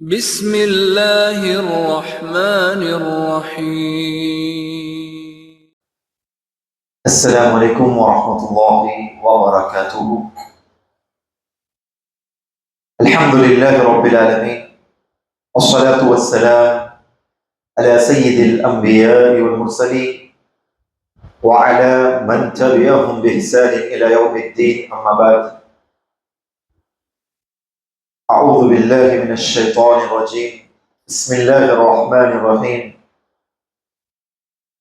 بسم اللہ الرحمن الرحیم۔ السلام علیکم ورحمۃ اللہ وبرکاتہ۔ الحمد للہ رب العالمین، والصلاة والسلام على سید الانبیاء والمرسلین وعلى من تبعهم بإحسان الى یوم الدین، اما بعد۔ اعوذ باللہ من الشیطان الرجیم، بسم اللہ الرحمن الرحیم۔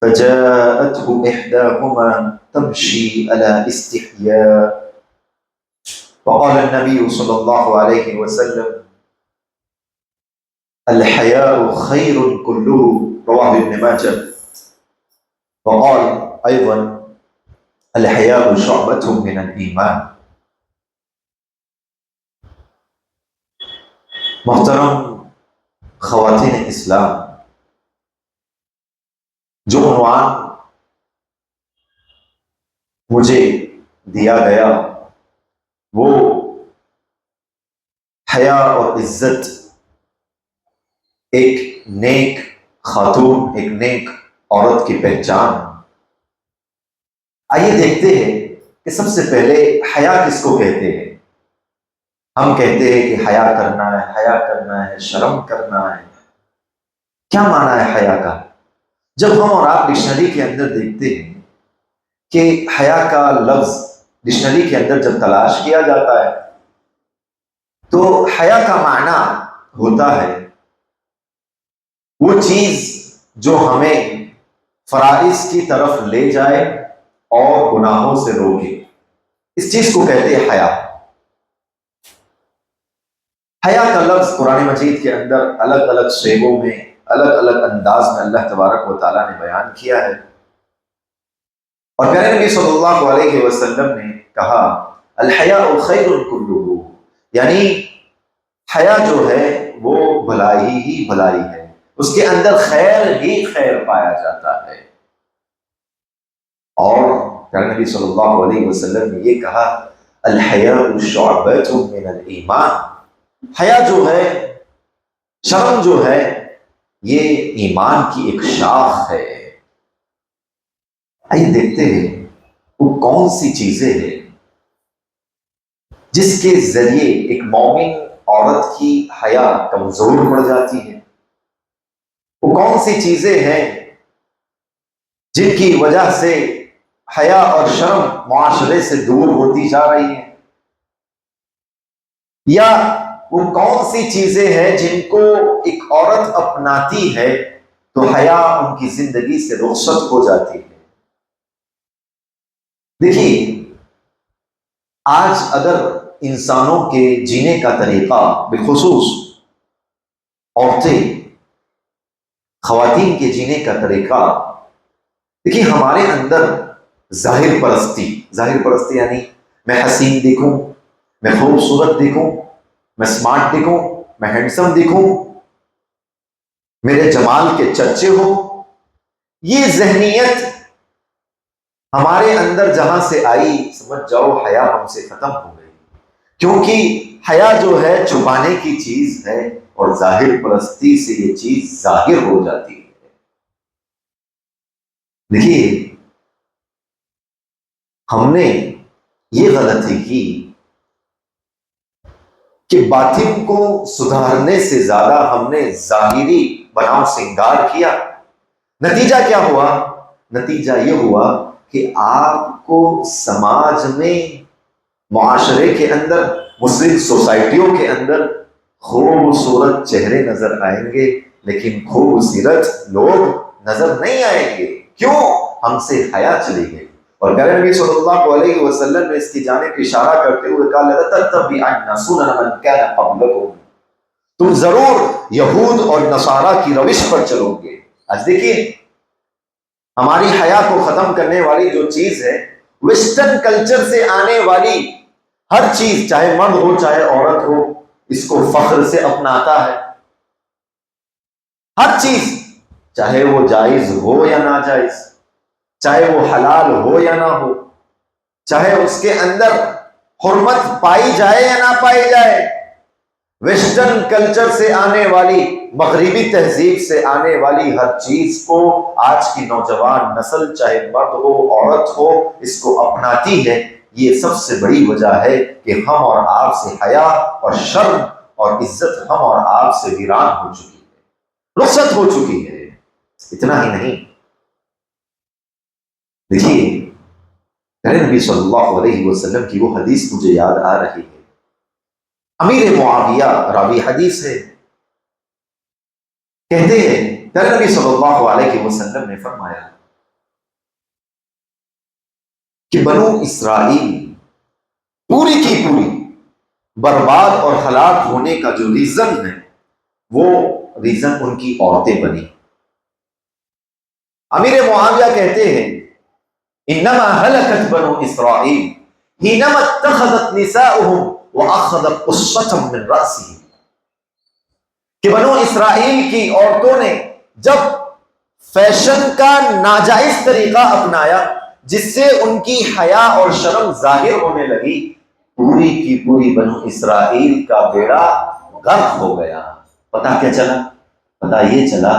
فجاءته إحداهما تمشي على استحياء فقال النبي صلى الله عليه وسلم: الحياء خير كله، رواه ابن ماجه۔ وقال أيضا: الحياء شعبة من الإيمان۔ محترم خواتین اسلام، جو عنوان مجھے دیا گیا وہ حیا اور عزت، ایک نیک خاتون، ایک نیک عورت کی پہچان۔ آئیے دیکھتے ہیں کہ سب سے پہلے حیا کس کو کہتے ہیں۔ ہم کہتے ہیں کہ حیا کرنا ہے، حیا کرنا ہے، شرم کرنا ہے۔ کیا معنی ہے حیا کا؟ جب ہم اور آپ ڈکشنری کے اندر دیکھتے ہیں کہ حیا کا لفظ ڈکشنری کے اندر جب تلاش کیا جاتا ہے تو حیا کا معنی ہوتا ہے وہ چیز جو ہمیں فرائض کی طرف لے جائے اور گناہوں سے روکے، اس چیز کو کہتے ہیں حیا۔ حیا کا لفظ قرآن مجید کے اندر الگ الگ صیغوں میں، الگ الگ انداز میں اللہ تبارک و تعالیٰ نے بیان کیا ہے، اور پیارے نبی صلی اللہ علیہ وسلم نے کہا الحیاء خیر کلہ، یعنی حیا جو ہے وہ بھلائی ہی بھلائی ہے، اس کے اندر خیر ہی خیر پایا جاتا ہے۔ اور پیارے نبی صلی اللہ علیہ وسلم نے یہ کہا الحیاء شعبۃ من الایمان، حیا جو ہے، شرم جو ہے، یہ ایمان کی ایک شاخ ہے۔ آئیے دیکھتے ہیں وہ کون سی چیزیں ہیں جس کے ذریعے ایک مومن عورت کی حیا کمزور پڑ جاتی ہے۔ وہ کون سی چیزیں ہیں جن کی وجہ سے حیا اور شرم معاشرے سے دور ہوتی جا رہی ہیں، یا وہ کون سی چیزیں ہیں جن کو ایک عورت اپناتی ہے تو حیا ان کی زندگی سے رخصت ہو جاتی ہے۔ دیکھیے، آج اگر انسانوں کے جینے کا طریقہ، بالخصوص عورتیں، خواتین کے جینے کا طریقہ، دیکھیے ہمارے اندر ظاہر پرستی یعنی میں حسین دکھوں، میں خوبصورت دکھوں، میں سمارٹ دکھوں، میں ہینڈسم دکھوں، میرے جمال کے چرچے ہوں، یہ ذہنیت ہمارے اندر جہاں سے آئی، سمجھ جاؤ حیا ہم سے ختم ہو گئی، کیونکہ حیا جو ہے چھپانے کی چیز ہے، اور ظاہر پرستی سے یہ چیز ظاہر ہو جاتی ہے۔ دیکھیے، ہم نے یہ غلطی کی کہ باطن کو سدھارنے سے زیادہ ہم نے ظاہری بناؤ سنگار کیا۔ نتیجہ کیا ہوا؟ نتیجہ یہ ہوا کہ آپ کو سماج میں، معاشرے کے اندر، مسلم سوسائٹیوں کے اندر خوبصورت چہرے نظر آئیں گے، لیکن خوبصورت لوگ نظر نہیں آئیں گے۔ کیوں؟ ہم سے حیا چلی گئی۔ اور پیارے نبی صلی اللہ علیہ وسلم نے اس کی جانب اشارہ کرتے ہوئے کہا لَتَتَّبِعَنَّ سُنَنَ مَنْ كَانَ قَبْلَكُمْ، تم ضرور یہود اور نصارہ کی روش پر چلو گے۔ آج دیکھیے، ہماری حیا کو ختم کرنے والی جو چیز ہے، ویسٹرن کلچر سے آنے والی ہر چیز، چاہے مرد ہو چاہے عورت ہو، اس کو فخر سے اپناتا ہے۔ ہر چیز، چاہے وہ جائز ہو یا ناجائز، چاہے وہ حلال ہو یا نہ ہو، چاہے اس کے اندر حرمت پائی جائے یا نہ پائی جائے، ویسٹرن کلچر سے آنے والی، مغربی تہذیب سے آنے والی ہر چیز کو آج کی نوجوان نسل، چاہے مرد ہو عورت ہو، اس کو اپناتی ہے۔ یہ سب سے بڑی وجہ ہے کہ ہم اور آپ سے حیا اور شرم اور عزت ہم اور آپ سے ویران ہو چکی ہے، رخصت ہو چکی ہے۔ اتنا ہی نہیں، دیکھیے پیارے نبی صلی اللہ علیہ وسلم کی وہ حدیث مجھے یاد آ رہی ہے۔ امیر معاویہ راوی حدیث ہے، کہتے ہیں پیارے نبی صلی اللہ علیہ وسلم نے فرمایا کہ بنو اسرائیل پوری کی پوری برباد اور ہلاک ہونے کا جو ریزن ہے، وہ ریزن ان کی عورتیں بنی۔ امیر معاویہ کہتے ہیں انما ہلکت بنو اسرائیل حینما اتخذت نساؤہم واخذت قصة من رأسہم، کہ بنو اسرائیل کی عورتوں نے جب فیشن کا ناجائز طریقہ اپنایا، جس سے ان کی حیا اور شرم ظاہر ہونے لگی، پوری کی پوری بنو اسرائیل کا بیڑا غرق ہو گیا۔ پتہ کیا چلا؟ پتہ یہ چلا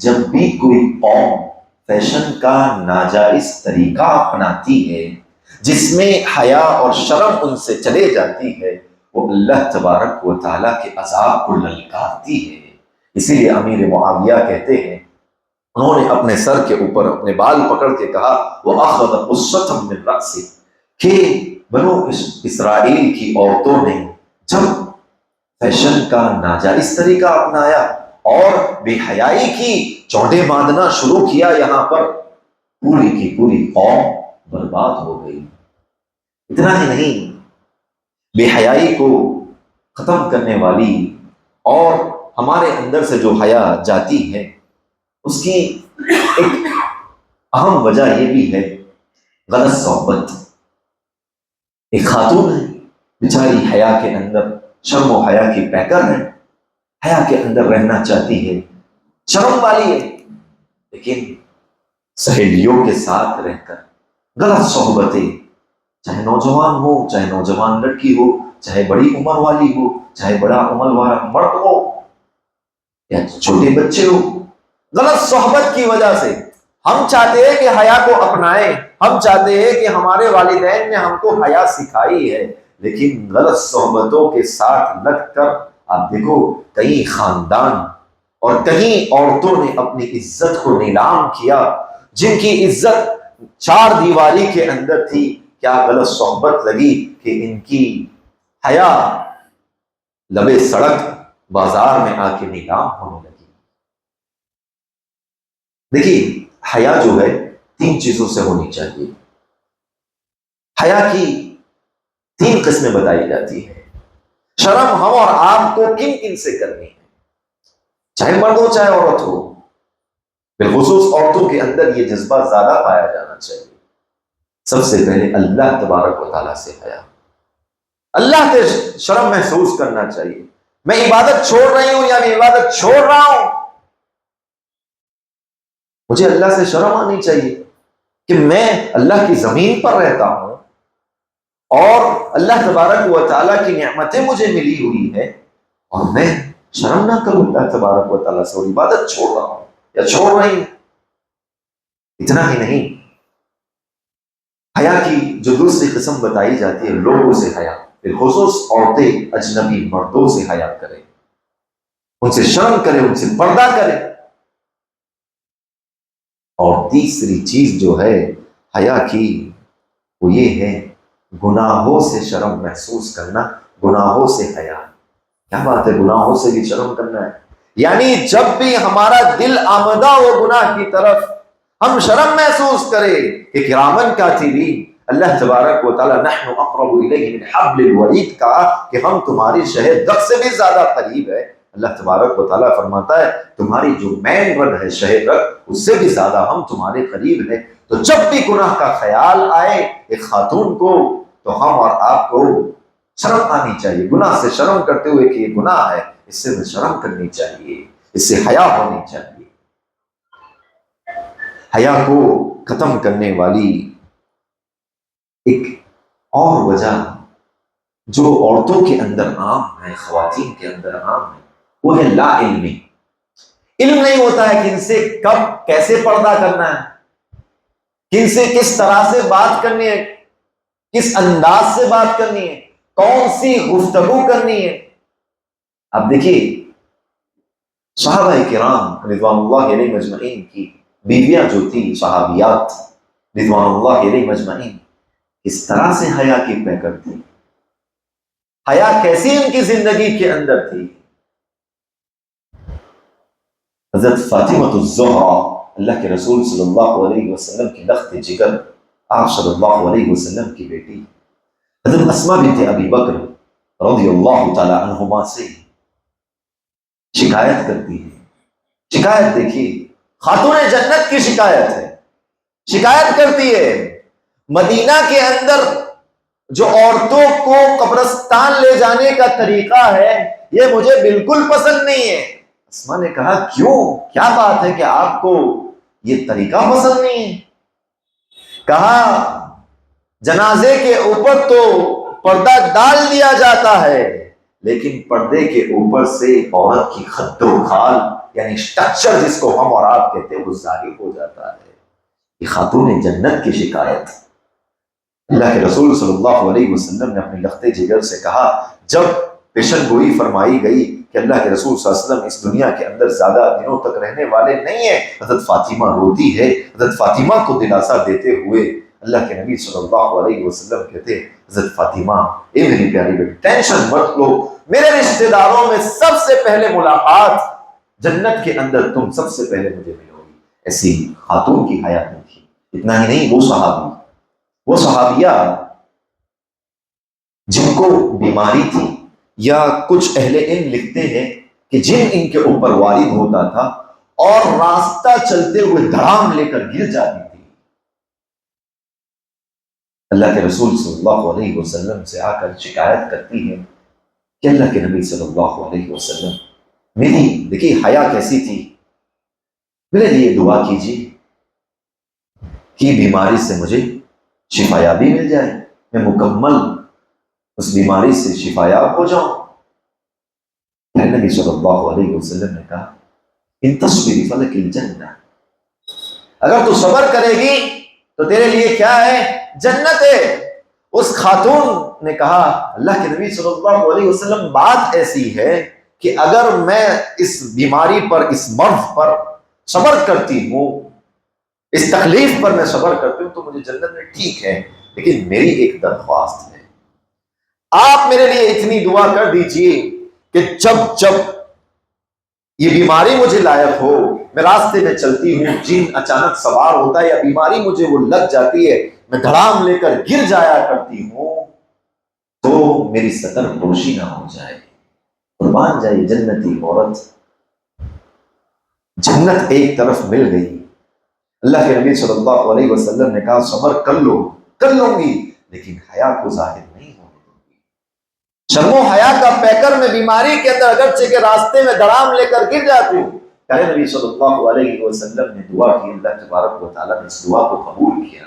جب بھی کوئی قوم فیشن کا ناجائز طریقہ اپناتی ہے، جس میں حیا اور شرم ان سے چلے جاتی ہے، وہ اللہ تبارک و تعالیٰ کے عذاب کو للکارتی ہے۔ اسی لیے امیر معاویہ کہتے ہیں، انہوں نے اپنے سر کے اوپر اپنے بال پکڑ کے کہا وَأَخَذَ قُصَّةً مِّن رَأْسِهِ، کہ بنو اسرائیل کی عورتوں نے جب فیشن کا ناجائز طریقہ اپنایا اور بے حیائی کی چونٹے باندھنا شروع کیا، یہاں پر پوری کی پوری قوم برباد ہو گئی۔ اتنا ہی نہیں، بے حیائی کو ختم کرنے والی اور ہمارے اندر سے جو حیا جاتی ہے، اس کی ایک اہم وجہ یہ بھی ہے غلط صحبت۔ ایک خاتون ہے بیچاری حیا کے اندر، شرم و حیا کی پیکر ہے، حیا کے اندر رہنا چاہتی ہے، شرم والی ہے، لیکن سہیلیوں کے ساتھ رہ کر غلط صحبتیں، چاہے نوجوان ہو، چاہے نوجوان لڑکی ہو، چاہے بڑی عمر والی ہو، چاہے بڑا عمر والا مرد ہو یا چھوٹے بچے ہو، غلط صحبت کی وجہ سے ہم چاہتے ہیں کہ حیا کو اپنائیں، ہم چاہتے ہیں کہ ہمارے والدین نے ہم کو حیا سکھائی ہے، لیکن غلط صحبتوں کے ساتھ لگ کر آپ دیکھو کئی خاندان اور کئی عورتوں نے اپنی عزت کو نیلام کیا، جن کی عزت چار دیواری کے اندر تھی، کیا غلط صحبت لگی کہ ان کی حیا لبے سڑک بازار میں آ کے نیلام ہونے لگی۔ دیکھیے حیا جو ہے تین چیزوں سے ہونی چاہیے۔ حیا کی تین قسمیں بتائی جاتی ہے۔ شرم ہم اور آپ کو کن کن سے کرنی ہے، چاہے مرد ہو چاہے عورت ہو، بالخصوص عورتوں کے اندر یہ جذبہ زیادہ پایا جانا چاہیے۔ سب سے پہلے اللہ تبارک و تعالیٰ سے حیا، اللہ سے شرم محسوس کرنا چاہیے۔ میں عبادت چھوڑ رہی ہوں یا میں عبادت چھوڑ رہا ہوں، مجھے اللہ سے شرم آنی چاہیے کہ میں اللہ کی زمین پر رہتا ہوں اور اللہ تبارک و تعالیٰ کی نعمتیں مجھے ملی ہوئی ہے، اور میں شرم نہ کروں اللہ تبارک و تعالیٰ سے اور عبادت چھوڑ رہا ہوں یا چھوڑ رہی ہوں۔ اتنا ہی نہیں، حیا کی جو دوسری قسم بتائی جاتی ہے، لوگوں سے حیا، بالخصوص عورتیں اجنبی مردوں سے حیا کریں، ان سے شرم کریں، ان سے پردہ کریں۔ اور تیسری چیز جو ہے حیا کی، وہ یہ ہے گناہوں سے شرم محسوس کرنا، گناہوں سے حیا۔ کیا بات ہے، گناہوں سے بھی شرم کرنا ہے، یعنی جب بھی ہمارا دل آمدہ ہو گناہ کی طرف، ہم شرم محسوس کریں کہ کرامن کاتبین، اللہ تبارک و تعالیٰ نحن اقرب الیہ من حبل الورید کہا کہ ہم تمہاری شہد رگ سے بھی زیادہ قریب ہے۔ اللہ تبارک و تعالیٰ فرماتا ہے تمہاری جو مین رگ ہے، شہد رگ، اس سے بھی زیادہ ہم تمہارے قریب ہیں۔ تو جب بھی گناہ کا خیال آئے ایک خاتون کو، تو ہم اور آپ کو شرم آنی چاہیے، گناہ سے شرم کرتے ہوئے کہ یہ گناہ ہے، اس سے شرم کرنی چاہیے، اس سے حیا ہونی چاہیے۔ حیا کو ختم کرنے والی ایک اور وجہ جو عورتوں کے اندر عام ہے، خواتین کے اندر عام ہے، وہ ہے لا علمی. علم نہیں ہوتا ہے کہ ان سے کب کیسے پردہ کرنا ہے، کن سے کس طرح سے بات کرنی ہے، کس انداز سے بات کرنی ہے، کون سی گفتگو کرنی ہے. اب دیکھیے صحابہ کرام رضوان اللہ علیہ مجمعین کی بیویاں جو تھی صحابیات رضوان اللہ علیہ مجمعین، اس طرح سے حیا کی پیکر تھی. حیا کیسی ان کی زندگی کے اندر تھی. حضرت فاطمہ الزہرا، اللہ کے رسول صلی اللہ علیہ وسلم کی لخت جگر، آپ صلی اللہ علیہ وسلم کی بیٹی حضرت اسماء بنت ابی بکر رضی اللہ تعالی عنہما سے شکایت کرتی ہے. شکایت دیکھیے، خاتون جنت کی شکایت ہے. شکایت کرتی ہے مدینہ کے اندر جو عورتوں کو قبرستان لے جانے کا طریقہ ہے یہ مجھے بالکل پسند نہیں ہے. اسماء نے کہا کیوں، کیا بات ہے کہ آپ کو یہ طریقہ پسند نہیں ہے؟ کہا جنازے کے اوپر تو پردہ ڈال دیا جاتا ہے، لیکن پردے کے اوپر سے عورت کی خد و خال یعنی اسٹرکچر جس کو ہم اور آپ کہتے ہیں وہ ظاہر ہو جاتا ہے. یہ خاتون جنت کی شکایت. اللہ کے رسول صلی اللہ علیہ وسلم نے اپنی لخت جگر سے کہا، جب پیشن گوئی فرمائی گئی کہ اللہ کے رسول صلی اللہ علیہ وسلم اس دنیا کے اندر زیادہ دنوں تک رہنے والے نہیں ہیں، حضرت فاطمہ روتی ہے. حضرت فاطمہ کو دلاسا دیتے ہوئے اللہ کے نبی صلی اللہ علیہ وسلم کہتے ہیں حضرت فاطمہ اے میری پیاری بیٹی ٹینشن مت لو، میرے رشتہ داروں میں سب سے پہلے ملاقات جنت کے اندر تم سب سے پہلے مجھے ملو گی. ایسی خاتون کی حیات نہیں تھی. اتنا ہی نہیں، وہ صحابی، وہ صحابیہ جن کو بیماری تھی، یا کچھ اہل علم لکھتے ہیں کہ جن ان کے اوپر وارد ہوتا تھا اور راستہ چلتے ہوئے دھڑام لے کر گر جاتی تھی، اللہ کے رسول صلی اللہ علیہ وسلم سے آ کر شکایت کرتی ہے کہ اللہ کے نبی صلی اللہ علیہ وسلم میری دیکھیے حیا کیسی تھی، میرے لیے دعا کیجیے کہ بیماری سے مجھے شفایابی مل جائے، میں مکمل اس بیماری سے شفایاب ہو جاؤں. نبی صلی اللہ علیہ وسلم نے کہا ان تصبری فلک الجنہ، اگر تو صبر کرے گی تو تیرے لیے کیا ہے؟ جنت ہے. اس خاتون نے کہا اللہ کے نبی صلی اللہ علیہ وسلم بات ایسی ہے کہ اگر میں اس بیماری پر، اس مرض پر صبر کرتی ہوں، اس تکلیف پر میں صبر کرتی ہوں تو مجھے جنت میں ٹھیک ہے، لیکن میری ایک درخواست ہے، آپ میرے لیے اتنی دعا کر دیجئے کہ جب جب یہ بیماری مجھے لائق ہو، میں راستے میں چلتی ہوں، جن اچانک سوار ہوتا ہے یا بیماری مجھے وہ لگ جاتی ہے، میں دھڑام لے کر گر جایا کرتی ہوں، تو میری سطر پوشی نہ ہو جائے. قربان جائے جنتی عورت. جنت ایک طرف مل گئی. اللہ کے نبی صلی اللہ علیہ وسلم نے کہا صبر کر لوں گی، لیکن حیا کو ظاہر نہیں ہونے دوں گی. شرم و حیا کا پیکر میں بیماری کے اندر اگرچہ کے راستے میں دڑام لے کر گر جاتی ہوں. پیارے نبی صلی اللہ علیہ وسلم نے دعا کی، اللہ تبارک و تعالیٰ نے اس دعا کو قبول کیا.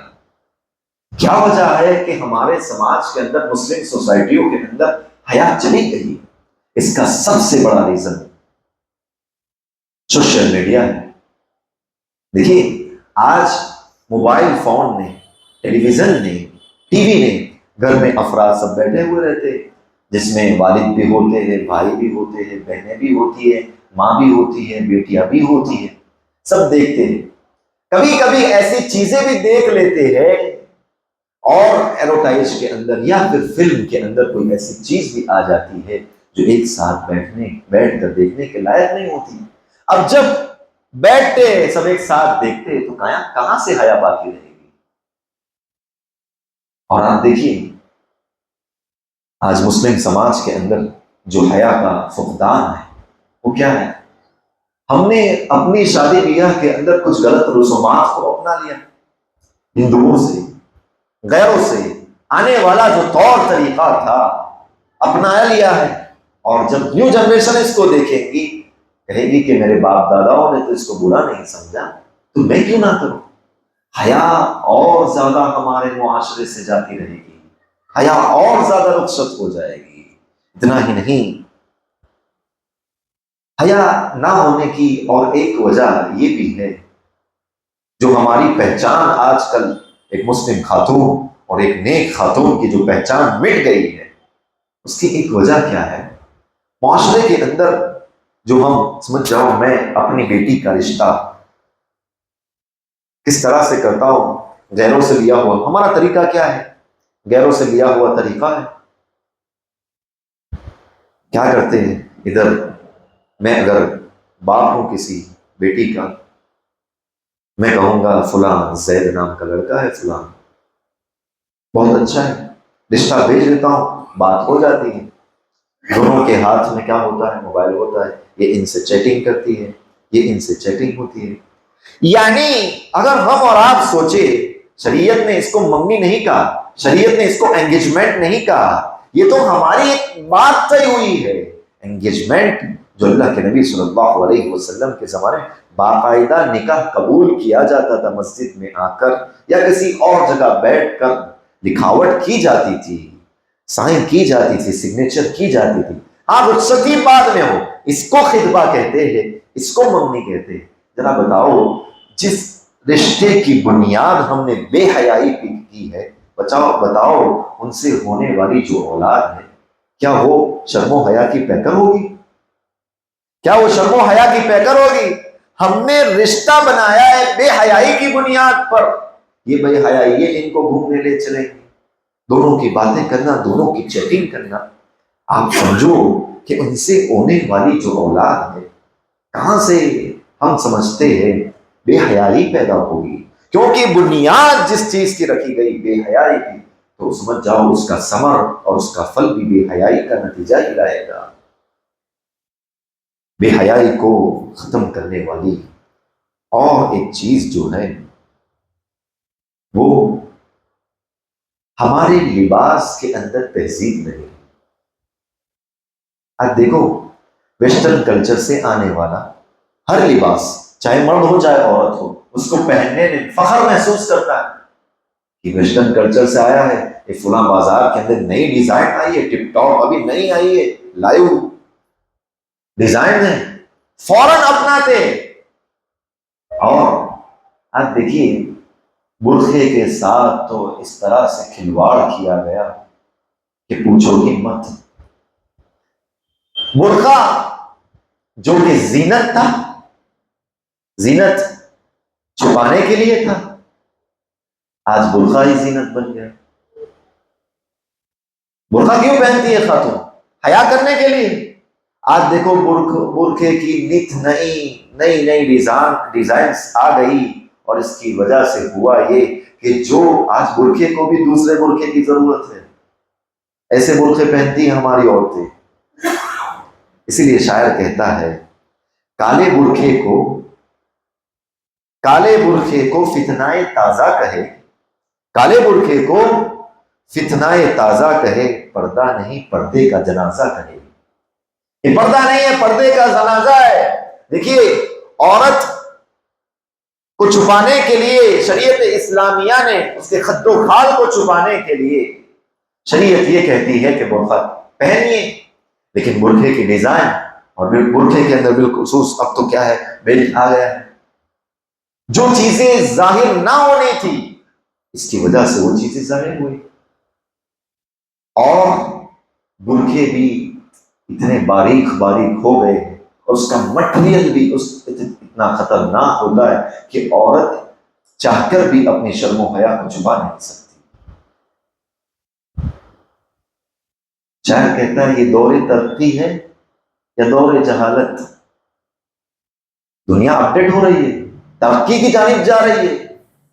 کیا وجہ ہے کہ ہمارے سماج کے اندر، مسلم سوسائٹیوں کے اندر حیا چلی گئی؟ اس کا سب سے بڑا ریزن سوشل میڈیا ہے. دیکھیے آج موبائل فون نے، ٹیلی ویژن نے، ٹی وی نے، گھر میں افراد سب بیٹھے ہوئے رہتے ہیں، جس میں والد بھی ہوتے ہیں، بھائی بھی ہوتے ہیں، بہنیں بھی ہوتی ہیں، ماں بھی ہوتی ہیں، بیٹیاں بھی ہوتی ہیں، سب دیکھتے ہیں. کبھی کبھی ایسی چیزیں بھی دیکھ لیتے ہیں اور ایڈورٹائز کے اندر یا پھر فلم کے اندر کوئی ایسی چیز بھی آ جاتی ہے جو ایک ساتھ بیٹھ کر دیکھنے کے لائق نہیں ہوتی. اب جب بیٹھتے سب ایک ساتھ دیکھتے تو کہاں سے حیا باقی رہے گی؟ اور آپ دیکھیے آج مسلم سماج کے اندر جو حیا کا فقدان ہے وہ کیا ہے؟ ہم نے اپنی شادی بیاہ کے اندر کچھ غلط رسومات کو اپنا لیا، ہندوؤں سے، غیروں سے آنے والا جو طور طریقہ تھا اپنا لیا ہے، اور جب نیو جنریشن اس کو دیکھیں گی کہے گی کہ میرے باپ داداؤں نے تو اس کو برا نہیں سمجھا تو میں کیوں نہ کروں. حیا اور زیادہ ہمارے معاشرے سے جاتی رہے گی. حیا اور زیادہ رخصت ہو جائے گی۔ اتنا ہی نہیں، حیا نہ ہونے کی اور ایک وجہ یہ بھی ہے، جو ہماری پہچان آج کل ایک مسلم خاتون اور ایک نیک خاتون کی جو پہچان مٹ گئی ہے، اس کی ایک وجہ کیا ہے؟ معاشرے کے اندر جو ہم سمجھ جاؤ میں اپنی بیٹی کا رشتہ کس طرح سے کرتا ہوں، غیروں سے لیا ہوا، ہمارا طریقہ کیا ہے؟ غیروں سے لیا ہوا طریقہ ہے۔ کیا کرتے ہیں ادھر، میں اگر باپ ہوں کسی بیٹی کا، میں کہوں گا فلاں زید نام کا لڑکا ہے، فلاں بہت اچھا ہے، رشتہ بھیج دیتا ہوں، بات ہو جاتی ہے، دونوں کے ہاتھ میں کیا ہوتا ہے؟ موبائل ہوتا ہے، یہ ان سے چیٹنگ کرتی ہے، یہ ان سے چیٹنگ ہوتی ہے۔ یعنی اگر ہم اور آپ سوچے، شریعت نے اس کو منگنی نہیں کہا، شریعت نے اس کو انگیجمنٹ نہیں کہا، یہ تو ہماری ایک بات طے ہوئی ہے۔ انگیجمنٹ جو اللہ کے نبی صلی اللہ علیہ وسلم کے زمانے میں باقاعدہ نکاح قبول کیا جاتا تھا، مسجد میں آ کر یا کسی اور جگہ بیٹھ کر لکھاوٹ کی جاتی تھی، سائن کی جاتی تھی، سگنیچر کی جاتی تھی۔ ہاں رخصتی بعد میں ہو، اس کو خطبہ کہتے ہیں، اس کو منگنی کہتے ہیں۔ ذرا بتاؤ، جس رشتے کی بنیاد ہم نے بے حیائی پہ کی ہے، بتاؤ ان سے ہونے والی جو اولاد ہے، کیا وہ شرم و حیا کی پیکر ہوگی؟ کیا وہ شرم و حیا کی پیکر ہوگی؟ ہم نے رشتہ بنایا ہے بے حیائی کی بنیاد پر، یہ بے حیائی یہ ان کو گھومنے لے چلیں گے، دونوں کی باتیں کرنا، دونوں کی چیٹنگ کرنا۔ آپ سمجھو کہ ان سے ہونے والی جو اولاد ہے، کہاں سے ہم سمجھتے ہیں بے حیائی پیدا ہوگی؟ کیونکہ بنیاد جس چیز کی رکھی گئی بے حیائی کی، تو سمجھ جاؤ اس کا ثمر اور اس کا پھل بھی بے حیائی کا نتیجہ ہی لائے گا۔ بے حیائی کو ختم کرنے والی اور ایک چیز جو ہے وہ ہمارے لباس کے اندر تہذیب نہیں۔ اب دیکھو، ویسٹرن کلچر سے آنے والا ہر لباس، چاہے مرد ہو چاہے عورت ہو، اس کو پہننے میں فخر محسوس کرتا ہے کہ ویسٹرن کلچر سے آیا ہے، یہ فلاں بازار کے اندر نئی ڈیزائن آئی ہے، ٹپ ٹاپ ابھی نہیں آئی ہے، لائیو ڈیزائن ہے، فوراً اپناتے۔ اور اب دیکھیے، برقعے کے ساتھ تو اس طرح سے کھلواڑ کیا گیا کہ پوچھو ہی مت۔ برقع جو کہ زینت تھا، زینت چھپانے کے لیے تھا، آج برقع ہی زینت بن گیا۔ برقع کیوں پہنتی ہے خاتون؟ حیا کرنے کے لیے۔ آج دیکھو برقعے کی نت نئی ڈیزائنز آ گئی، اور اس کی وجہ سے ہوا یہ کہ جو آج برقعے کو بھی دوسرے برقعے کی ضرورت ہے، ایسے برقعے پہنتی ہیں ہماری عورتیں۔ اسی لیے شاعر کہتا ہے، کالے برقعے کو فتنائے تازہ کہے، کالے برقعے کو فتنائے تازہ کہے، پردہ نہیں پردے کا جنازہ کہے۔ یہ پردہ نہیں ہے، پردے کا جنازہ ہے۔ دیکھیے، عورت کو چھپانے کے لیے شریعت اسلامیہ نے اس کے خد و خال کو چھپانے کے لیے شریعت یہ کہتی ہے کہ برقع پہنیے، لیکن برقعے کی ڈیزائن اور برقعے کے اندر بالخصوص اب تو کیا ہے، بیلٹ آ گیا ہے۔ جو چیزیں ظاہر نہ ہونی تھی، اس کی وجہ سے وہ چیزیں ظاہر ہوئی، اور برقعے بھی اتنے باریک ہو گئے، اور اس کا مٹیریل بھی اتنا خطرناک ہوتا ہے کہ عورت چاہ کر بھی اپنی شرم و حیا کو چھپا نہیں سکتی۔ شاعر کہتا ہے، یہ دور ترقی ہے یا دور جہالت؟ دنیا اپڈیٹ ہو رہی ہے، ترقی کی جانب جا رہی ہے،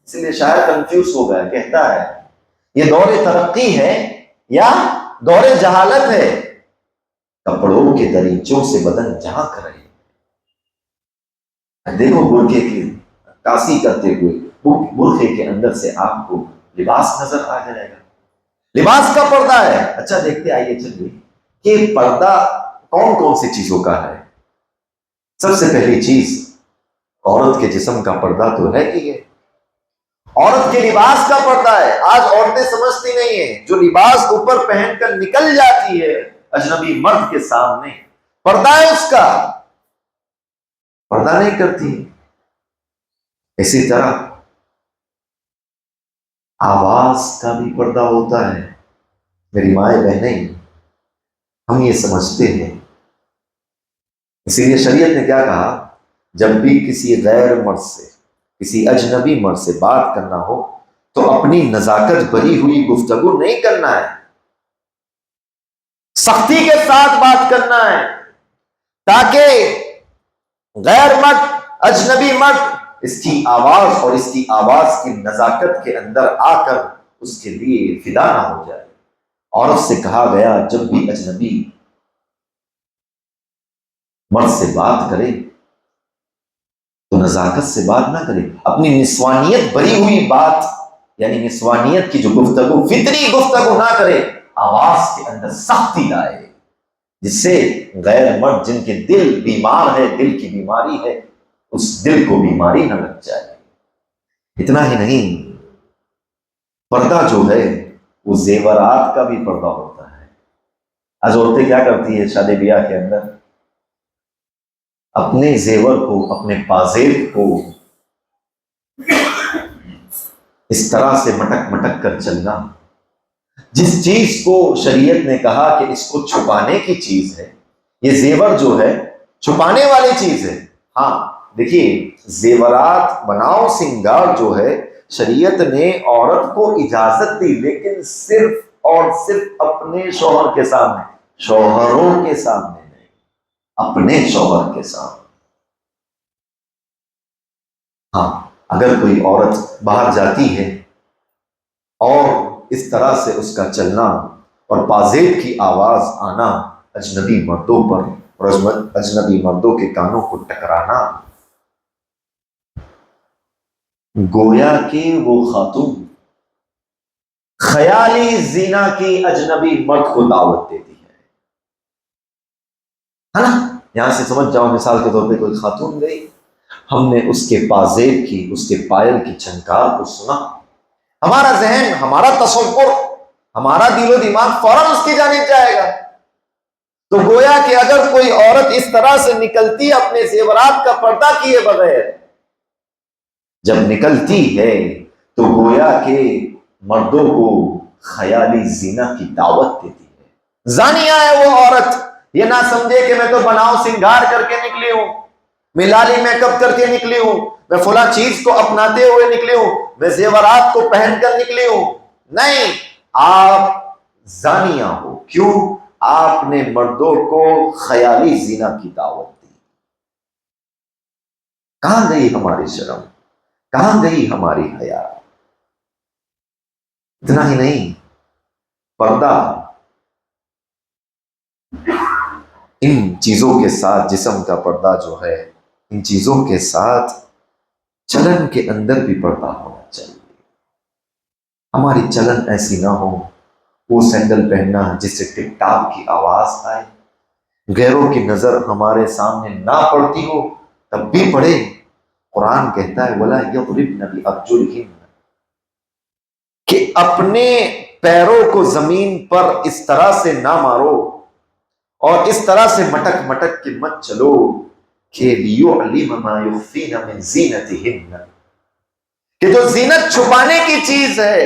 اس لیے شاعر کنفیوز ہو گیا، کہتا ہے یہ دور ترقی ہے یا دور جہالت ہے؟ کپڑوں کے دریچوں سے بدن جھانک رہے، دیکھو برقعے کی عکاسی کرتے ہوئے برقعے کے اندر سے آپ کو لباس نظر آ جائے گا، لباس کا پردہ ہے۔ اچھا دیکھتے آئیے چلیے کہ پردہ کون سی چیزوں کا ہے۔ سب سے پہلی چیز، عورت کے جسم کا پردہ تو ہے ہی ہے۔ عورت کے لباس کا پردہ ہے. آج عورتیں سمجھتی نہیں ہیں, جو لباس اوپر پہن کر نکل جاتی ہے اجنبی مرد کے سامنے, پردہ ہے اس کا, پردہ نہیں کرتی. اسی طرح آواز کا بھی پردہ ہوتا ہے. میری مائیں بہنیں, ہم یہ سمجھتے ہیں, اسی لیے شریعت نے کیا کہا, جب بھی کسی غیر مرد سے, کسی اجنبی مرد سے بات کرنا ہو تو اپنی نزاکت بری ہوئی گفتگو نہیں کرنا ہے, سختی کے ساتھ بات کرنا ہے, تاکہ غیر مرد, اجنبی مرد اس کی آواز اور اس کی آواز کی نزاکت کے اندر آ کر اس کے لیے فدا نہ ہو جائے. عورت سے کہا گیا جب بھی اجنبی مرد سے بات کرے تو نزاکت سے بات نہ کرے, اپنی نسوانیت بری ہوئی بات, یعنی نسوانیت کی جو گفتگو, فطری گفتگو نہ کرے, آواز کے اندر سختی لائے, جس سے غیر مرد جن کے دل بیمار ہے, دل کی بیماری ہے, اس دل کو بیماری نہ لگ جائے. اتنا ہی نہیں, پردہ جو ہے وہ زیورات کا بھی پردہ ہوتا ہے. آج عورتیں کیا کرتی ہے شادی بیاہ کے اندر, اپنے زیور کو, اپنے پازیب کو اس طرح سے مٹک مٹک کر چلنا, جس چیز کو شریعت نے کہا کہ اس کو چھپانے کی چیز ہے, یہ زیور جو ہے چھپانے والی چیز ہے. ہاں دیکھیے, زیورات بناؤ سنگار جو ہے شریعت نے عورت کو اجازت دی, لیکن صرف اور صرف اپنے شوہر کے سامنے, شوہروں کے سامنے نہیں, اپنے شوہر کے سامنے. ہاں اگر کوئی عورت باہر جاتی ہے اور اس طرح سے اس کا چلنا اور پازیب کی آواز آنا اجنبی مردوں پر اور اجنبی مردوں کے کانوں کو ٹکرانا, گویا کہ وہ خاتون خیالی زینا کی اجنبی مرد کو دعوت دیتی ہے نا. یہاں سے سمجھ جاؤ, مثال کے طور پہ کوئی خاتون گئی, ہم نے اس کے پازیب کی, اس کے پائل کی چھنکار کو سنا, ہمارا ذہن, ہمارا تصور, ہمارا دل و دماغ فوراً اس کی جانب جائے گا. تو گویا کہ اگر کوئی عورت اس طرح سے نکلتی اپنے زیورات کا پردہ کیے بغیر, جب نکلتی ہے تو گویا کہ مردوں کو خیالی زینا کی دعوت دیتی ہے. زانیہ ہے وہ عورت, یہ نہ سمجھے کہ میں تو بناؤ سنگار کر کے نکلی ہوں, میں لالی میک اپ کر کے نکلی ہوں, میں فلاں چیز کو اپناتے ہوئے نکلی ہوں, میں زیورات کو پہن کر نکلی ہوں. نہیں, آپ زانیہ ہو. کیوں؟ آپ نے مردوں کو خیالی زینا کی دعوت دی. کہاں گئی ہماری شرم, کہاں گئی ہماری حیا؟ اتنا ہی نہیں, پردہ ان چیزوں کے ساتھ, جسم کا پردہ جو ہے ان چیزوں کے ساتھ چلن کے اندر بھی پردہ ہونا چاہیے. ہماری چلن ایسی نہ ہو وہ سینڈل پہننا جس سے ٹک ٹاک کی آواز آئے, غیروں کی نظر ہمارے سامنے نہ پڑتی ہو تب بھی پڑے. قرآن کہتا ہے وَلَا يَضْرِبْنَ بِأَرْجُلِهِنَّ, کہ اپنے پیروں کو زمین پر اس طرح سے نہ مارو اور اس طرح سے مٹک مٹک کے مت چلو کہ لِيُعْلِمَ مَا يُخْفِينَ مِنْ زِينَتِهِنَّ, کہ جو زینت چھپانے کی چیز ہے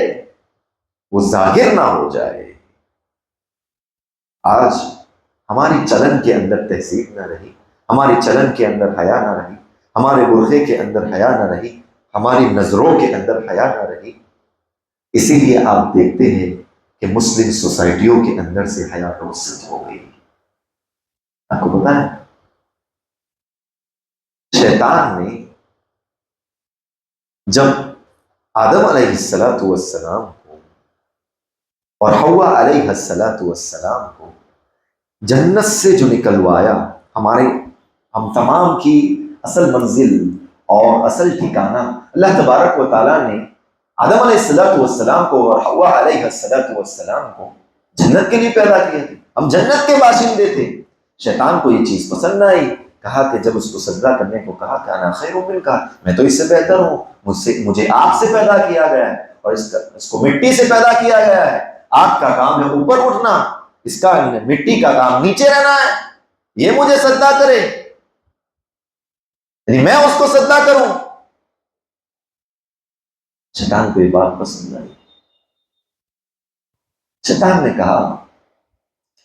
وہ ظاہر نہ ہو جائے. آج ہماری چلن کے اندر تہذیب نہ رہی, ہماری چلن کے اندر حیا نہ رہی, ہمارے برقعے کے اندر حیا نہ رہی, ہماری نظروں کے اندر حیا نہ رہی. اسی لیے آپ دیکھتے ہیں کہ مسلم سوسائٹیوں کے اندر سے حیا رخصت ہو گئی. آپ کو پتا ہے شیطان نے جب آدم علیہ السلام کو اور حوا علیہ السلام کو جنت سے جو نکلوایا, ہم تمام کی اصل منزل اور اصل ٹھکانہ اللہ تبارک و تعالیٰ نے آدم علیہ السلام کو اور حوا علیہ السلام کو جنت کے لیے پیدا کیا تھا. ہم جنت کے باشندے تھے. شیطان کو یہ چیز پسند نہ آئی, کہا کہ جب اس کو سجدہ کرنے کو کہا کہ انا خیر منک, میں تو اس سے بہتر ہوں, مجھے آگ سے پیدا کیا گیا ہے اور اس کو مٹی سے پیدا کیا گیا ہے. آگ کا کام ہے اوپر اٹھنا، اس کا مٹی کا کام نیچے رہنا ہے. یہ مجھے سجدہ کرے یعنی میں اس کو سجدہ کروں. شیطان کو یہ بات پسند آئی. شیطان نے کہا،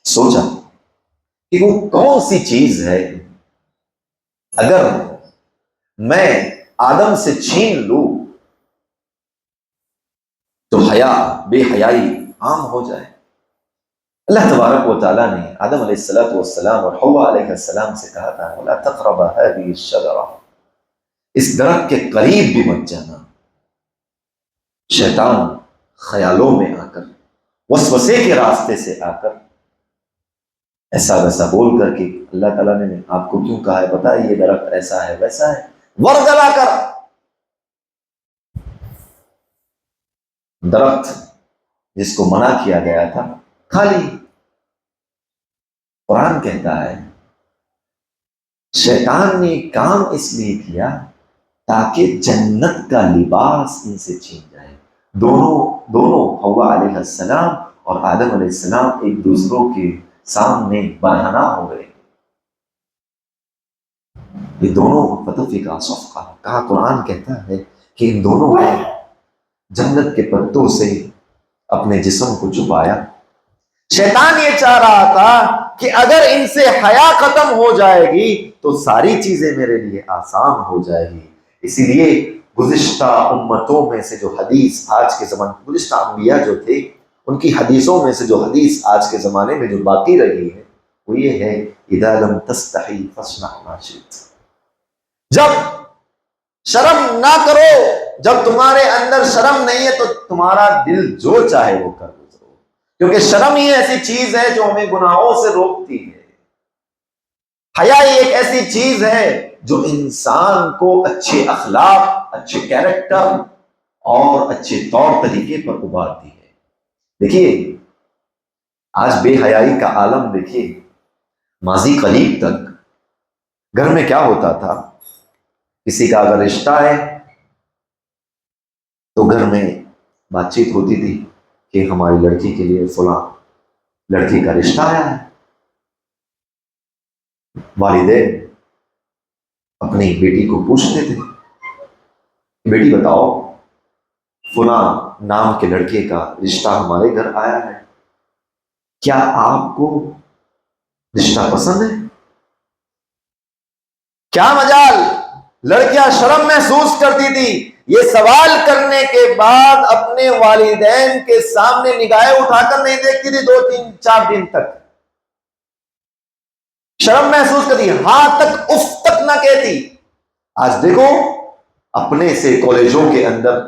سوچا کہ وہ کون سی چیز ہے اگر میں آدم سے چھین لوں تو حیا، بے حیائی عام ہو جائے. اللہ تبارک و تعالیٰ نے آدم علیہ السلام اور حوا علیہ السلام سے کہا تھا وَلَا تَقْرَبَا هَذِهِ الشَّجَرَةَ، اس درخت کے قریب بھی مت جانا. شیطان خیالوں میں آ کر، وسوسے کے راستے سے آ کر ایسا ویسا بول کر کے اللہ تعالیٰ نے آپ کو کیوں کہا ہے پتہ ہے، یہ درخت ایسا ہے ویسا ہے، ورگلا کر درخت جس کو منع کیا گیا تھا کھا لی. قرآن کہتا ہے شیطان نے کام اس لیے کیا تاکہ جنت کا لباس ان سے چھین جائے. دونوں حوا علیہ السلام اور آدم علیہ السلام ایک دوسروں کے سامنے برہنہ ہو گئے. یہ دونوں فتفقا صفقا، کہا قرآن کہتا ہے کہ ان دونوں نے جنت کے پتوں سے اپنے جسم کو چھپایا. شیطان یہ چاہ رہا تھا کہ اگر ان سے حیا ختم ہو جائے گی تو ساری چیزیں میرے لیے آسان ہو جائے گی. اسی لیے گزشتہ امتوں میں سے جو حدیث آج کے زمانے، گزشتہ انبیاء جو تھے ان کی حدیثوں میں سے جو حدیث آج کے زمانے میں جو باقی رہی ہے وہ یہ ہے اذا لم تستحی فاصنع ما شئت. جب شرم نہ کرو، جب تمہارے اندر شرم نہیں ہے تو تمہارا دل جو چاہے وہ کر گزرو، کیونکہ شرم ہی ایسی چیز ہے جو ہمیں گناہوں سے روکتی ہے. حیا ایک ایسی چیز ہے جو انسان کو اچھے اخلاق، اچھے کیریکٹر اور اچھے طور طریقے پر ابھارتی ہے. دیکھیے آج بے حیائی کا عالم دیکھیے. ماضی قریب تک گھر میں کیا ہوتا تھا، کسی کا اگر رشتہ ہے تو گھر میں بات چیت ہوتی تھی کہ ہماری لڑکی کے لیے فلاں لڑکی کا رشتہ آیا ہے. والدین اپنی بیٹی کو پوچھتے تھے بیٹی بتاؤ فلاں نام کے لڑکے کا رشتہ ہمارے گھر آیا ہے، کیا آپ کو رشتہ پسند ہے؟ کیا مجال لڑکیاں شرم محسوس کرتی تھی یہ سوال کرنے کے بعد اپنے والدین کے سامنے نگاہیں اٹھا کر نہیں دیکھتی تھی 2-3-4 دن تک. شرم محسوس کرتی، ہاں تک اف تک نہ کہتی. آج دیکھو اپنے سے کالجوں کے اندر،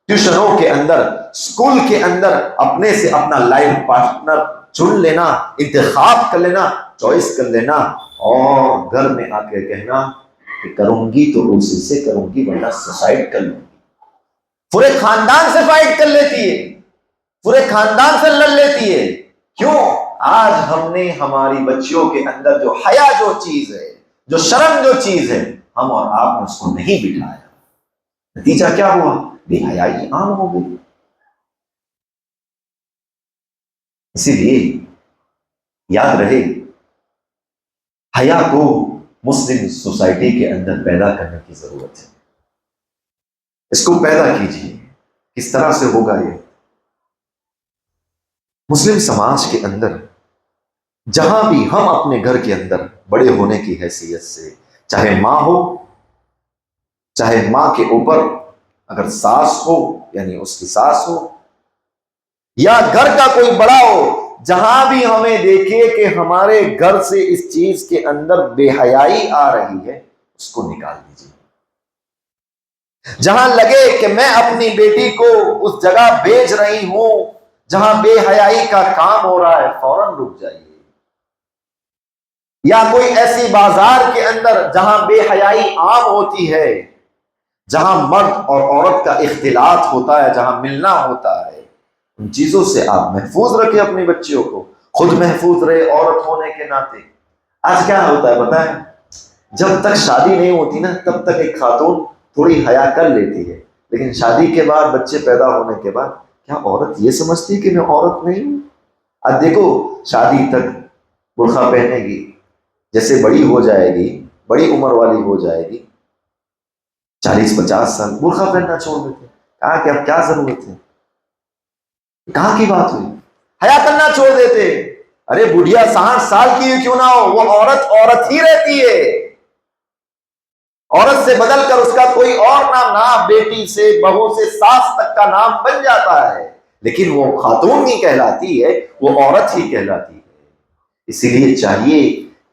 ٹیوشنوں کے اندر، اسکول کے اندر اپنے سے اپنا لائف پارٹنر چن لینا، انتخاب کر لینا، چوائس کر لینا، اور گھر میں آ کے کہنا کہ کروں گی تو اسی سے کروں گی ورنہ سوسائڈ کر لوں گی. پورے خاندان سے فائٹ کر لیتی ہے، پورے خاندان سے لڑ لیتی ہے. کیوں؟ آج ہم نے ہماری بچیوں کے اندر جو حیا جو چیز ہے، جو شرم جو چیز ہے، ہم اور آپ نے اس کو نہیں بٹھایا. نتیجہ کیا ہوا؟ بے حیائی عام ہو گئی. اسی لیے یاد رہے حیا کو مسلم سوسائٹی کے اندر پیدا کرنے کی ضرورت ہے. اس کو پیدا کیجیے. کس طرح سے ہوگا یہ؟ مسلم سماج کے اندر جہاں بھی ہم اپنے گھر کے اندر بڑے ہونے کی حیثیت سے، چاہے ماں ہو، چاہے ماں کے اوپر اگر ساس ہو یعنی اس کی ساس ہو، یا گھر کا کوئی بڑا ہو، جہاں بھی ہمیں دیکھے کہ ہمارے گھر سے اس چیز کے اندر بے حیائی آ رہی ہے اس کو نکال دیجیے. جہاں لگے کہ میں اپنی بیٹی کو اس جگہ بھیج رہی ہوں جہاں بے حیائی کا کام ہو رہا ہے فوراً رک جائیے. یا کوئی ایسی بازار کے اندر جہاں بے حیائی عام ہوتی ہے، جہاں مرد اور عورت کا اختلاط ہوتا ہے، جہاں ملنا ہوتا ہے، ان چیزوں سے آپ محفوظ رکھیں اپنی بچیوں کو، خود محفوظ رہے عورت ہونے کے ناطے. آج کیا ہوتا ہے پتہ ہے، جب تک شادی نہیں ہوتی نا تب تک ایک خاتون تھوڑی حیا کر لیتی ہے، لیکن شادی کے بعد، بچے پیدا ہونے کے بعد کیا عورت یہ سمجھتی ہے کہ میں عورت نہیں ہوں؟ اب دیکھو، شادی تک برقع پہنے گی، جیسے بڑی ہو جائے گی، بڑی عمر والی ہو جائے گی، 40-50 سال، برقع پہننا چھوڑ دیتے. کہا کہ اب کیا ضرورت ہے؟ کہاں کی بات ہوئی؟ حیا کرنا چھوڑ دیتے. ارے بڑھیا 60 سال کی کیوں نہ ہو، وہ عورت عورت ہی رہتی ہے. عورت سے بدل کر اس کا کوئی اور نام نہ، بیٹی سے، بہو سے، ساس تک کا نام بن جاتا ہے، لیکن وہ خاتون نہیں کہلاتی ہے، وہ عورت ہی کہلاتی ہے. اسی لیے چاہیے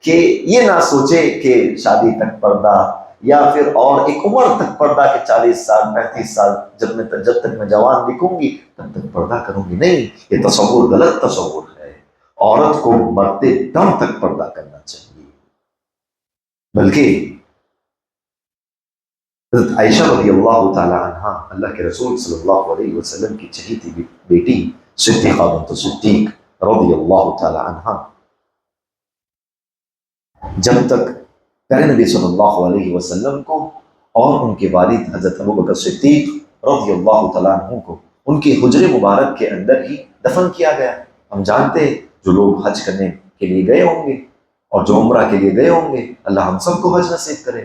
کہ یہ نہ سوچے کہ شادی تک پردہ، یا پھر اور ایک عمر تک پردہ کہ 40 سال 35 سال جب تک میں جوان دکھوں گی تب تک پردہ کروں گی. نہیں، یہ تصور غلط تصور ہے. عورت کو مرتے دم تک پردہ کرنا چاہیے. بلکہ حضرت عائشہ رضی اللہ تعالی عنہا، اللہ کے رسول صلی اللہ علیہ وسلم کی چہیتی بیٹی صدیقہ بنت صدیق رضی اللہ تعالی عنہا، جب تک پیارے نبی صلی اللہ علیہ وسلم کو اور ان کے والد حضرت ابوبکر صدیق رضی اللہ تعالیٰ عنہ کو ان کے حجر مبارک کے اندر ہی دفن کیا گیا. ہم جانتے ہیں جو لوگ حج کرنے کے لیے گئے ہوں گے اور جو عمرہ کے لیے گئے ہوں گے، اللہ ہم سب کو حج نصیب کرے،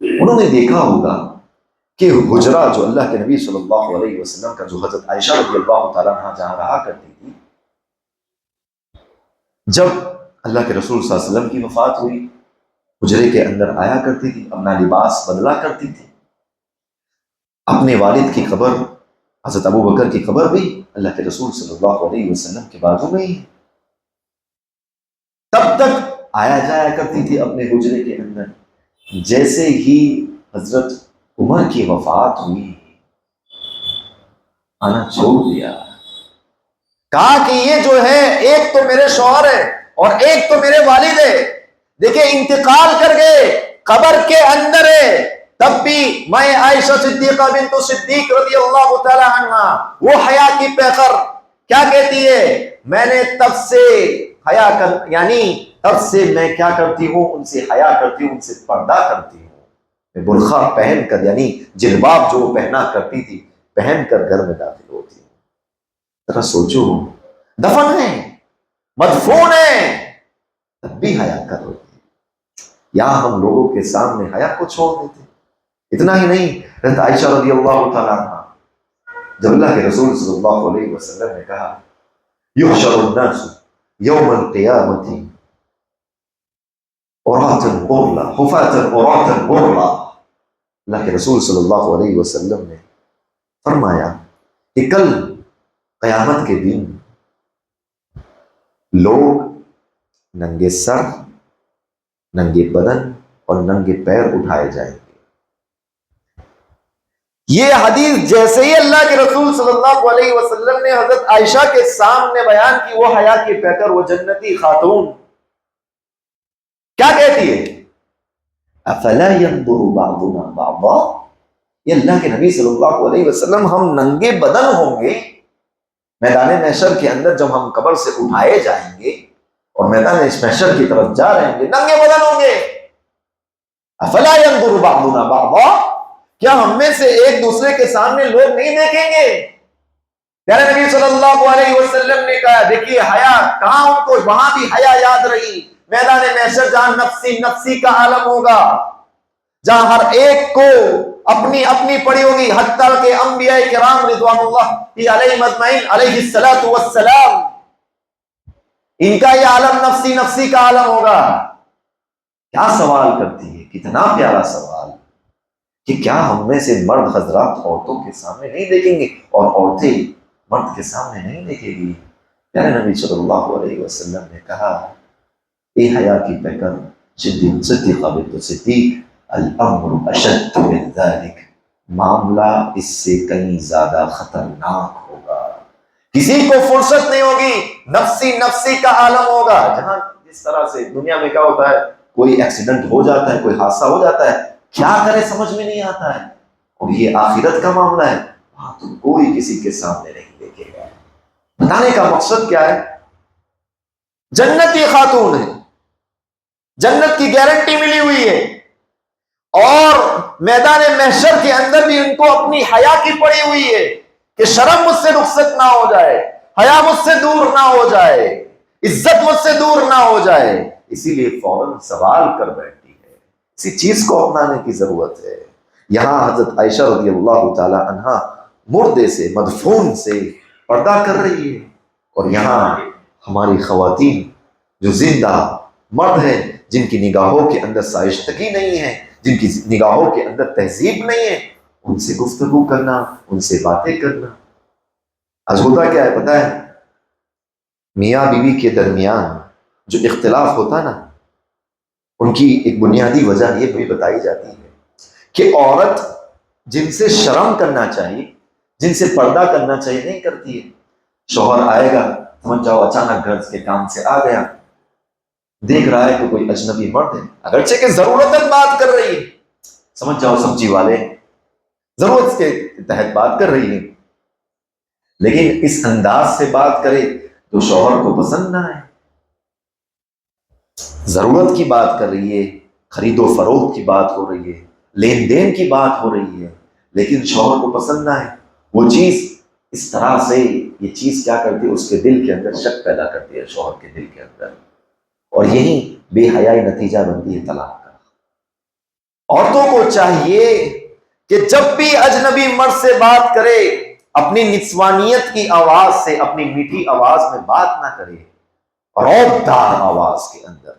انہوں نے دیکھا ہوگا کہ حجرہ جو اللہ کے نبی صلی اللہ علیہ وسلم کا، جو حضرت عائشہ رضی اللہ تعالیٰ عنہ جہاں رہا کرتی تھی، جب اللہ کے رسول صلی اللہ علیہ وسلم کی وفات ہوئی، حجرے کے اندر آیا کرتی تھی، اپنا لباس بدلا کرتی تھی. اپنے والد کی قبر، حضرت ابوبکر کی قبر بھی اللہ کے رسول صلی اللہ علیہ وسلم کے بازو میں ہی ہے. تب تک آیا جایا کرتی تھی اپنے حجرے کے اندر. جیسے ہی حضرت عمر کی وفات ہوئی، آنا چھوڑ دیا. کہا کہ یہ جو ہے، ایک تو میرے شوہر ہے اور ایک تو میرے والد ہے، دیکھیں انتقال کر گئے، قبر کے اندر ہے، تب بھی میں عائشہ صدیقہ بنت صدیق رضی اللہ تعالی عنہ، وہ حیا کی پیکر، کیا کہتی ہے؟ میں نے تب سے حیا کر، یعنی تب سے میں کیا کرتی ہوں؟ ان سے حیا کرتی ہوں، ان سے پردہ کرتی ہوں. میں برقع پہن کر، یعنی جلباب جو پہنا کرتی تھی، پہن کر گھر میں داخل ہوتی ہوں. ذرا سوچو، دفن ہے، مدفون ہے، تب بھی حیا کر رہے ہیں. یا ہم لوگوں کے سامنے حیا کو چھوڑ دیتے. اتنا ہی نہیں، حضرت عائشہ رضی اللہ تعالیٰ عنہ، جب اللہ کے رسول صلی اللہ علیہ وسلم نے کہا یحشر الناس یوم القیامت عراۃ غرلا حفاۃ عراۃ غرلا، اللہ کے رسول صلی اللہ علیہ وسلم نے فرمایا کہ کل قیامت کے دن لوگ ننگے سر، ننگے بدن اور ننگے پیر اٹھائے جائیں گے. یہ حدیث جیسے ہی اللہ کے رسول صلی اللہ علیہ وسلم نے حضرت عائشہ کے سامنے بیان کی، وہ حیا کی پیکر، وہ جنتی خاتون کیا کہتی ہے؟ افلا ينظر بعضنا بعضا، یہ اللہ کے نبی صلی اللہ علیہ وسلم، ہم ننگے بدن ہوں گے میدان محشر کے اندر، جب ہم قبر سے اٹھائے جائیں گے اور میدان محشر کی طرف جا رہے ہیں، ننگے بدن ہوں گے. افلا ينظر بعضنا بعضا، کیا ہم میں سے ایک دوسرے کے سامنے لوگ نہیں دیکھیں گے؟ پیارے نبی صلی اللہ علیہ وسلم نے کہا، دیکھیے حیا کہاں، ان کو وہاں بھی حیا یاد رہی. میدان محشر جہاں نفسی نفسی کا عالم ہوگا، جہاں ہر ایک کو اپنی اپنی پڑی ہوگی، حتیٰ کہ انبیاء کرام رضوان اللہ علیہم اجمعین علیہ الصلوۃ والسلام، ان کا یہ عالم نفسی نفسی کا عالم ہوگا. کیا سوال کرتی ہے، کتنا پیارا سوال، کہ کیا ہم میں سے مرد حضرات عورتوں کے سامنے نہیں دیکھیں گے اور عورتیں مرد کے سامنے نہیں دیکھیں گی؟ پیارے نبی صلی اللہ علیہ وسلم نے کہا، اے حیا کی پیکر صدیقہ بنت صدیق، الامر اشد من ذلک، معاملہ اس سے کہیں زیادہ خطرناک ہوگا. کسی کو فرصت نہیں ہوگی، نفسی نفسی کا عالم ہوگا. جہاں جس طرح سے دنیا میں کیا ہوتا ہے، کوئی ایکسیڈنٹ ہو جاتا ہے، کوئی حادثہ ہو جاتا ہے، کیا کرے سمجھ میں نہیں آتا ہے. اور یہ آخرت کا معاملہ ہے، وہاں تو کوئی کسی کے سامنے نہیں دیکھے گا. بتانے کا مقصد کیا ہے؟ جنتی خاتون ہے، جنت کی گارنٹی ملی ہوئی ہے، اور میدان محشر کے اندر بھی ان کو اپنی حیا کی پڑی ہوئی ہے کہ شرم مجھ سے رخصت نہ ہو جائے، حیا مجھ سے دور نہ ہو جائے، عزت مجھ سے دور نہ ہو جائے، اسی لیے فوراً سوال کر بیٹھی ہے۔ اسی چیز کو اپنانے کی ضرورت ہے۔ یہاں حضرت عائشہ رضی اللہ تعالی عنہا مردے سے، مدفون سے پردہ کر رہی ہے، اور یہاں ہماری خواتین جو زندہ مرد ہیں، جن کی نگاہوں کے اندر شائستگی نہیں ہے، جن کی نگاہوں کے اندر تہذیب نہیں ہے، ان سے گفتگو کرنا، ان سے باتیں کرنا۔ آج ہوتا کیا ہے پتہ ہے؟ میاں بیوی کے درمیان جو اختلاف ہوتا نا، ان کی ایک بنیادی وجہ یہ بھی بتائی جاتی ہے کہ عورت جن سے شرم کرنا چاہیے، جن سے پردہ کرنا چاہیے، نہیں کرتی ہے۔ شوہر آئے گا، سمجھ جاؤ اچانک گھر کے کام سے آ گیا، دیکھ رہا ہے کہ کوئی اجنبی مرد ہے، اگرچہ کہ ضرورت بات کر رہی ہے، سمجھ جاؤ سبزی والے ضرورت کے تحت بات کر رہی ہے، لیکن اس انداز سے بات کرے تو شوہر کو پسند نہ آئے۔ ضرورت کی بات کر رہی ہے، خرید و فروخت کی بات ہو رہی ہے، لین دین کی بات ہو رہی ہے، لیکن شوہر کو پسند نہ ہے، وہ چیز اس طرح سے یہ چیز کیا کرتی ہے، اس کے دل کے اندر شک پیدا کرتی ہے، شوہر کے دل کے اندر، اور یہی بے حیائی نتیجہ بنتی ہے طلاق کا۔ عورتوں کو چاہیے کہ جب بھی اجنبی مرد سے بات کرے، اپنی نسوانیت کی آواز سے، اپنی میٹھی آواز میں بات نہ کرے، رعبدار آواز کے اندر،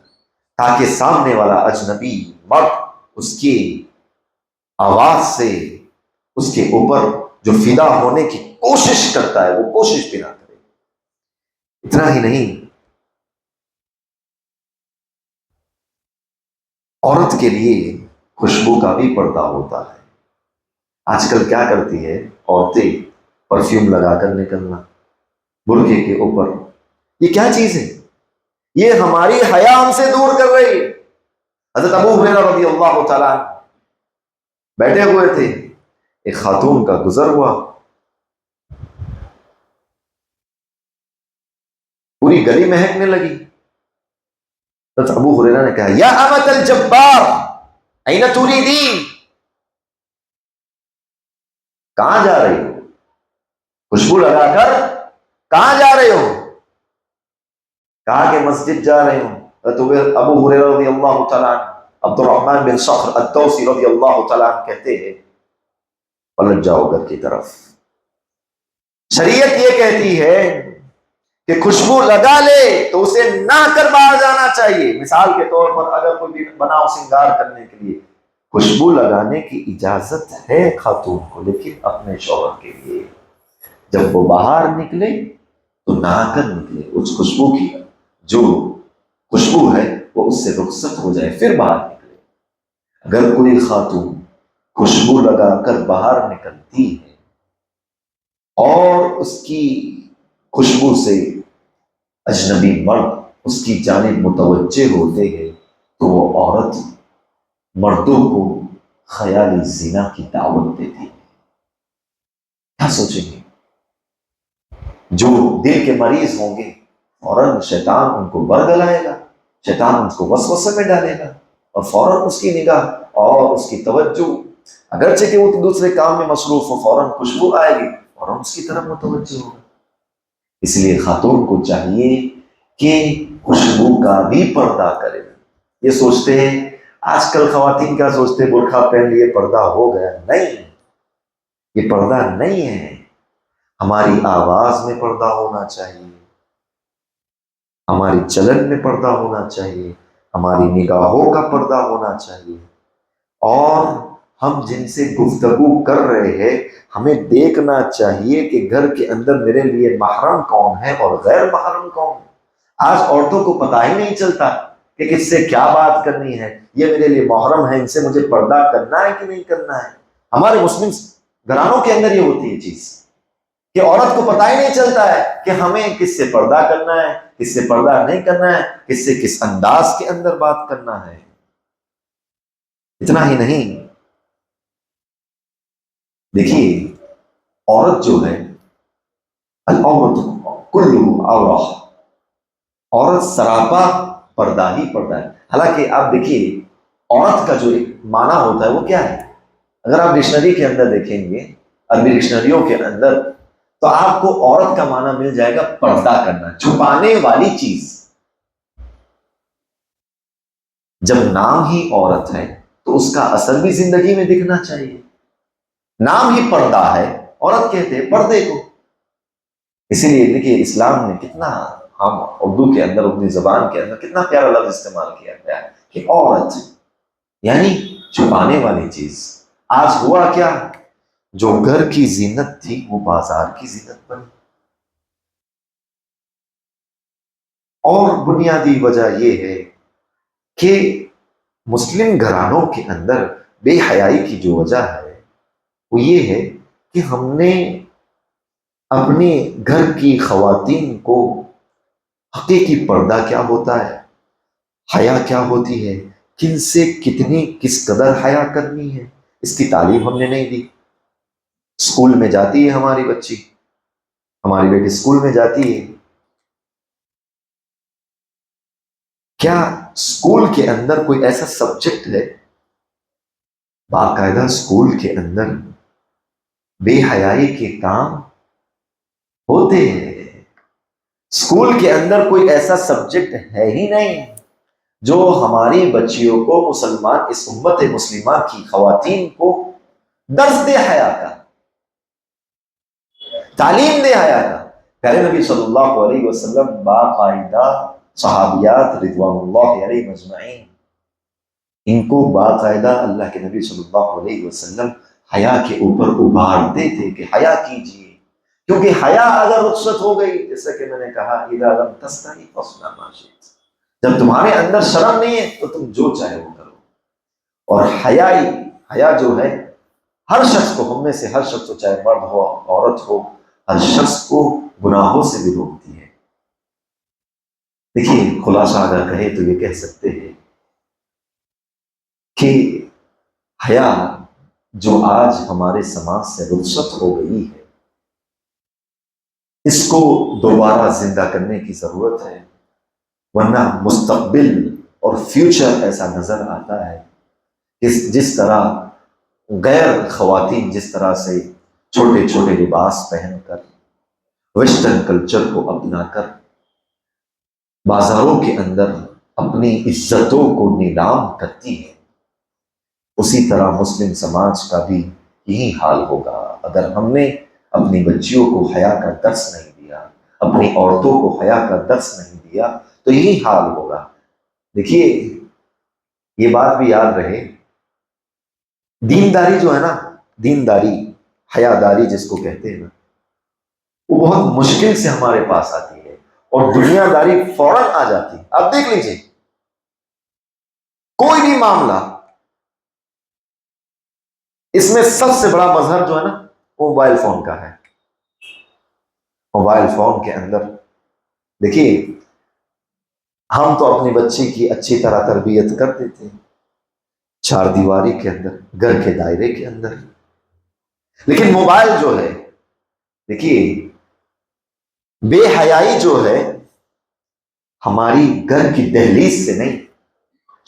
تاکہ سامنے والا اجنبی مرد اس کی آواز سے اس کے اوپر جو فدا ہونے کی کوشش کرتا ہے وہ کوشش بھی نہ کرے۔ اتنا ہی نہیں، عورت کے لیے خوشبو کا بھی پردہ ہوتا ہے۔ آج کل کیا کرتی ہے عورتیں؟ پرفیوم لگا کر نکلنا برقعے کے اوپر، یہ کیا چیز ہے؟ یہ ہماری حیا ہم سے دور کر رہی ہے۔ حضرت ابو ہریرہ رضی اللہ تعالیٰ بیٹھے ہوئے تھے، ایک خاتون کا گزر ہوا، پوری گلی مہکنے لگی۔ حضرت ابو ہریرہ نے کہا یا امۃ الجبار این تریدین، کہاں جا رہی ہو؟ خوشبو لگا کر کہاں جا رہے ہو؟ کہا کہ مسجد جا رہے ہوں۔ حضرت ابو ہریرہ رضی اللہ تعالیٰ عنہ، عبد الرحمن بن صخر الدوسی رضی اللہ تعالیٰ عنہ کہتے ہیں پلٹ جاؤ گھر کی طرف۔ شریعت یہ کہتی ہے کہ خوشبو لگا لے تو اسے نہ کر باہر جانا چاہیے۔ مثال کے طور پر اگر کوئی بناؤ سنگار کرنے کے لیے خوشبو لگانے کی اجازت ہے خاتون کو، لیکن اپنے شوہر کے لیے جب وہ باہر نکلے تو نہا کر نکلے، اس خوشبو کی جو خوشبو ہے وہ اس سے رخصت ہو جائے پھر باہر نکلے۔ اگر کوئی خاتون خوشبو لگا کر باہر نکلتی ہے اور اس کی خوشبو سے اجنبی مرد اس کی جانب متوجہ ہوتے ہیں تو وہ عورت مردوں کو خیالی زنا کی دعوت دیتی ہے۔ کیا سوچیں گے؟ جو دل کے مریض ہوں گے فوراً شیطان ان کو برگلائے گا، شیطان ان کو وسوسے میں ڈالے گا، اور فوراً اس کی نگاہ اور اس کی توجہ، اگرچہ کہ وہ دوسرے کام میں مصروف ہو، فوراً خوشبو آئے گی، فوراً اس کی طرف متوجہ ہوگا۔ اس لیے خاتون کو چاہیے کہ خوشبو کا بھی پردہ کرے۔ یہ سوچتے ہیں آج کل خواتین کیا سوچتے ہیں، برقع پہن لیے پردہ ہو گیا، نہیں، یہ پردہ نہیں ہے۔ ہماری آواز میں پردہ ہونا چاہیے، ہماری چلن میں پردہ ہونا چاہیے، ہماری نگاہوں کا پردہ ہونا چاہیے، اور ہم جن سے گفتگو کر رہے ہیں ہمیں دیکھنا چاہیے کہ گھر کے اندر میرے لیے محرم کون ہے اور غیر محرم کون ہے۔ آج عورتوں کو پتہ ہی نہیں چلتا کہ کس سے کیا بات کرنی ہے، یہ میرے لیے محرم ہے، ان سے مجھے پردہ کرنا ہے کہ نہیں کرنا ہے۔ ہمارے مسلم گھرانوں کے اندر یہ ہوتی ہے چیز کہ عورت کو پتہ ہی نہیں چلتا ہے کہ ہمیں کس سے پردہ کرنا ہے، کس سے پردہ نہیں کرنا ہے، کس سے کس انداز کے اندر بات کرنا ہے۔ اتنا ہی نہیں، دیکھیے عورت جو ہے العورت کلہ عورہ، عورت سراپا پردہ ہی پردہ ہے۔ حالانکہ آپ دیکھیے عورت کا جو ایک معنی ہوتا ہے وہ کیا ہے؟ اگر آپ ڈکشنری کے اندر دیکھیں گے، عربی ڈکشنریوں کے اندر، تو آپ کو عورت کا معنی مل جائے گا پردہ کرنا، چھپانے والی چیز۔ جب نام ہی عورت ہے تو اس کا اثر بھی زندگی میں دکھنا چاہیے۔ نام ہی پردہ ہے، عورت کہتے ہیں پردے کو۔ اسی لیے دیکھیے اسلام نے کتنا، ہم اردو کے اندر، اردو زبان کے اندر کتنا پیارا لفظ استعمال کیا گیا ہے کہ عورت یعنی چھپانے والی چیز۔ آج ہوا کیا، جو گھر کی زینت تھی وہ بازار کی زینت بنی۔ اور بنیادی وجہ یہ ہے کہ مسلم گھرانوں کے اندر بے حیائی کی جو وجہ ہے وہ یہ ہے کہ ہم نے اپنے گھر کی خواتین کو حقیقی پردہ کیا ہوتا ہے، حیا کیا ہوتی ہے، کن سے کتنی کس قدر حیا کرنی ہے، اس کی تعلیم ہم نے نہیں دی۔ اسکول میں جاتی ہے ہماری بچی، ہماری بیٹی اسکول میں جاتی ہے، کیا اسکول کے اندر کوئی ایسا سبجیکٹ ہے؟ باقاعدہ اسکول کے اندر بے حیائی کے کام ہوتے ہیں۔ اسکول کے اندر کوئی ایسا سبجیکٹ ہے ہی نہیں جو ہماری بچیوں کو، مسلمان اس امت مسلمہ کی خواتین کو درس دے حیا کا، تعلیم دے حیا کا۔ پیارے نبی صلی اللہ علیہ وسلم باقاعدہ صحابیات رضوان اللہ علیہ مجمعین، ان کو باقاعدہ اللہ کے نبی صلی اللہ علیہ وسلم حیا کے اوپر ابھارتے تھے کہ حیا کیجیے، کیونکہ حیا اگر رخصت ہو گئی، جیسا کہ میں نے کہا اذا لم تستحی فاصنع ما شئت، جب تمہارے اندر شرم نہیں ہے تو تم جو چاہے وہ کرو۔ اور حیا جو ہے ہر شخص کو، ہم میں سے ہر شخص کو، چاہے مرد ہو عورت ہو، ہر شخص کو گناہوں سے بھی روکتی ہے۔ دیکھیے خلاصہ اگر کہیں تو یہ کہہ سکتے ہیں کہ حیا جو آج ہمارے سماج سے رخصت ہو گئی ہے، اس کو دوبارہ زندہ کرنے کی ضرورت ہے، ورنہ مستقبل اور فیوچر ایسا نظر آتا ہے کہ جس طرح غیر خواتین جس طرح سے چھوٹے چھوٹے لباس پہن کر، ویسٹرن کلچر کو اپنا کر بازاروں کے اندر اپنی عزتوں کو نیلام کرتی ہے، اسی طرح مسلم سماج کا بھی یہی حال ہوگا اگر ہم نے اپنی بچیوں کو حیا کا درس نہیں دیا، اپنی عورتوں کو حیا کا درس نہیں دیا، تو یہی حال ہوگا۔ دیکھیے یہ بات بھی یاد رہے، دینداری جو ہے نا، دینداری، حیاداری جس کو کہتے ہیں نا، وہ بہت مشکل سے ہمارے پاس آتی ہے، اور دنیا داری فوراً آ جاتی ہے۔ آپ دیکھ لیجئے کوئی بھی معاملہ، اس میں سب سے بڑا مظہر جو ہے نا وہ موبائل فون کا ہے۔ موبائل فون کے اندر دیکھیے ہم تو اپنی بچی کی اچھی طرح تربیت کر دیتے ہیں چار دیواری کے اندر، گھر کے دائرے کے اندر، لیکن موبائل جو ہے، دیکھیے بے حیائی جو ہے ہماری گھر کی دہلیز سے نہیں،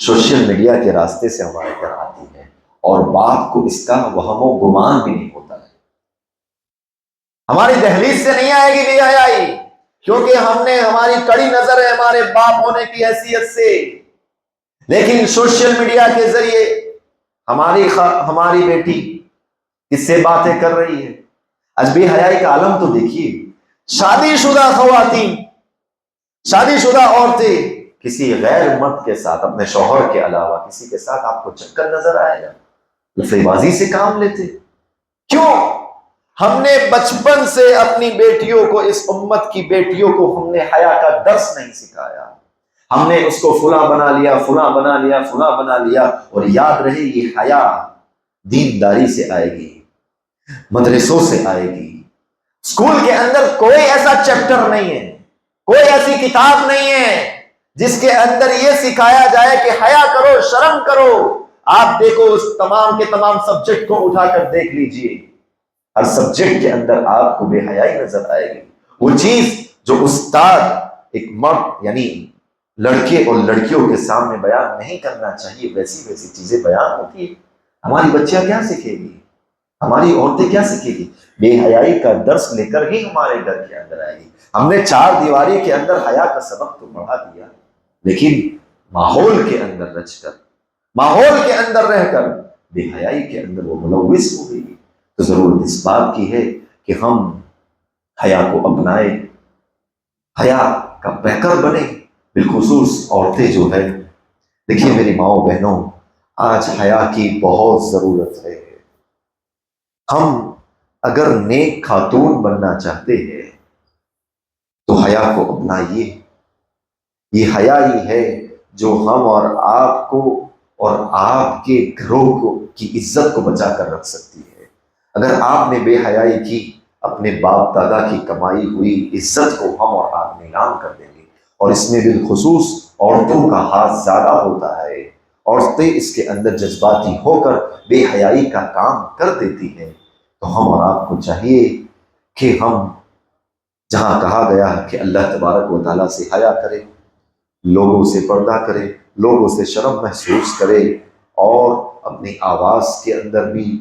سوشل میڈیا کے راستے سے ہمارے گھر آتی ہے، اور باپ کو اس کا وہم و گمان بھی نہیں ہوتا ہے۔ ہماری دہلیز سے نہیں آئے گی بے حیائی، کیونکہ ہم نے، ہماری کڑی نظر ہے ہمارے باپ ہونے کی حیثیت سے، لیکن سوشل میڈیا کے ذریعے ہماری بیٹی اس سے باتیں کر رہی ہے۔ آج بے حیائی کا عالم تو دیکھیے، شادی شدہ خواتین، شادی شدہ عورتیں کسی غیر مرد کے ساتھ، اپنے شوہر کے علاوہ کسی کے ساتھ آپ کو چکر نظر آئے گا، لفظ بازی سے کام لیتے۔ کیوں؟ ہم نے بچپن سے اپنی بیٹیوں کو، اس امت کی بیٹیوں کو ہم نے حیا کا درس نہیں سکھایا، ہم نے اس کو فلاں بنا لیا، فلاں بنا لیا، فلاں بنا لیا۔ اور یاد رہے یہ حیا دینداری سے آئے گی، مدرسوں سے آئے گی۔ اسکول کے اندر کوئی ایسا چیپٹر نہیں ہے، کوئی ایسی کتاب نہیں ہے جس کے اندر یہ سکھایا جائے کہ حیا کرو، شرم کرو۔ آپ دیکھو اس تمام کے تمام سبجیکٹ کو اٹھا کر دیکھ لیجئے، ہر سبجیکٹ کے اندر آپ کو بے حیائی نظر آئے گی۔ وہ چیز جو استاد ایک مرد یعنی لڑکے اور لڑکیوں کے سامنے بیان نہیں کرنا چاہیے، ویسی چیزیں بیان ہوتی ہے۔ ہماری بچیاں کیا سیکھے گی؟ ہماری عورتیں کیا سیکھے گی؟ بے حیائی کا درس لے کر ہی ہمارے گھر کے اندر آئے گی۔ ہم نے 4 دیواری کے اندر حیا کا سبق تو پڑھا دیا، لیکن ماحول کے اندر رچ کر، ماحول کے اندر رہ کر بے حیائی کے اندر وہ ملوث ہو گئی۔ تو ضرورت اس بات کی ہے کہ ہم حیا کو اپنائیں، حیا کا پیکر بنے۔ بالخصوص عورتیں جو ہے، دیکھیے میری ماؤں بہنوں، آج حیا کی بہت ضرورت ہے۔ ہم اگر نیک خاتون بننا چاہتے ہیں تو حیا کو اپنائیے۔ یہ حیا ہی ہے جو ہم اور آپ کو اور آپ کے گھروں کی عزت کو بچا کر رکھ سکتی ہے۔ اگر آپ نے بے حیائی کی، اپنے باپ دادا کی کمائی ہوئی عزت کو ہم اور آپ نیلام کر دیں گے، اور اس میں بالخصوص عورتوں کا ہاتھ زیادہ ہوتا ہے۔ عورتیں اس کے اندر جذباتی ہو کر بے حیائی کا کام کر دیتی ہیں۔ تو ہم اور آپ کو چاہیے کہ ہم جہاں کہا گیا ہے کہ اللہ تبارک و تعالیٰ سے حیا کرے، لوگوں سے پردہ کرے، لوگوں سے شرم محسوس کرے، اور اپنی آواز کے اندر بھی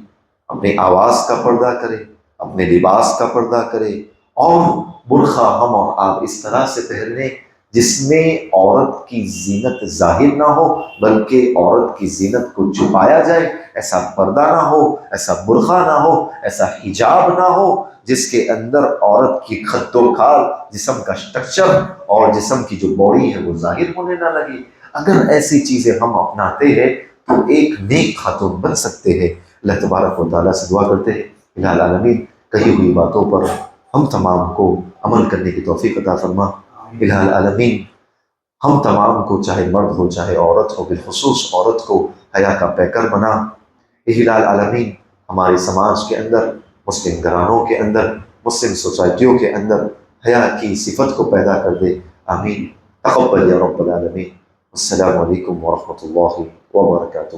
اپنے آواز کا پردہ کرے، اپنے لباس کا پردہ کرے، اور برقع ہم اور آپ اس طرح سے پہنے جس میں عورت کی زینت ظاہر نہ ہو بلکہ عورت کی زینت کو چھپایا جائے۔ ایسا پردہ نہ ہو، ایسا برقع نہ ہو، ایسا حجاب نہ ہو جس کے اندر عورت کی خد و خال، جسم کا اسٹرکچر اور جسم کی جو باڈی ہے وہ ظاہر ہونے نہ لگے۔ اگر ایسی چیزیں ہم اپناتے ہیں تو ایک نیک خاتون بن سکتے ہیں۔ اللہ تبارک و تعالیٰ سے دعا کرتے ہیں الہ العالمین کہی ہوئی باتوں پر ہم تمام کو عمل کرنے کی توفیق عطا فرما۔ الہ العالمین ہم تمام کو، چاہے مرد ہو چاہے عورت ہو، بالخصوص عورت کو حیا کا پیکر بنا۔ الہ العالمین ہمارے سماج کے اندر، مسلم گھرانوں کے اندر، مسلم سوسائٹیوں کے اندر حیا کی صفت کو پیدا کر دے۔ آمین۔ تقبل یا رب العالمین۔ السلام علیکم ورحمۃ اللہ وبرکاتہ۔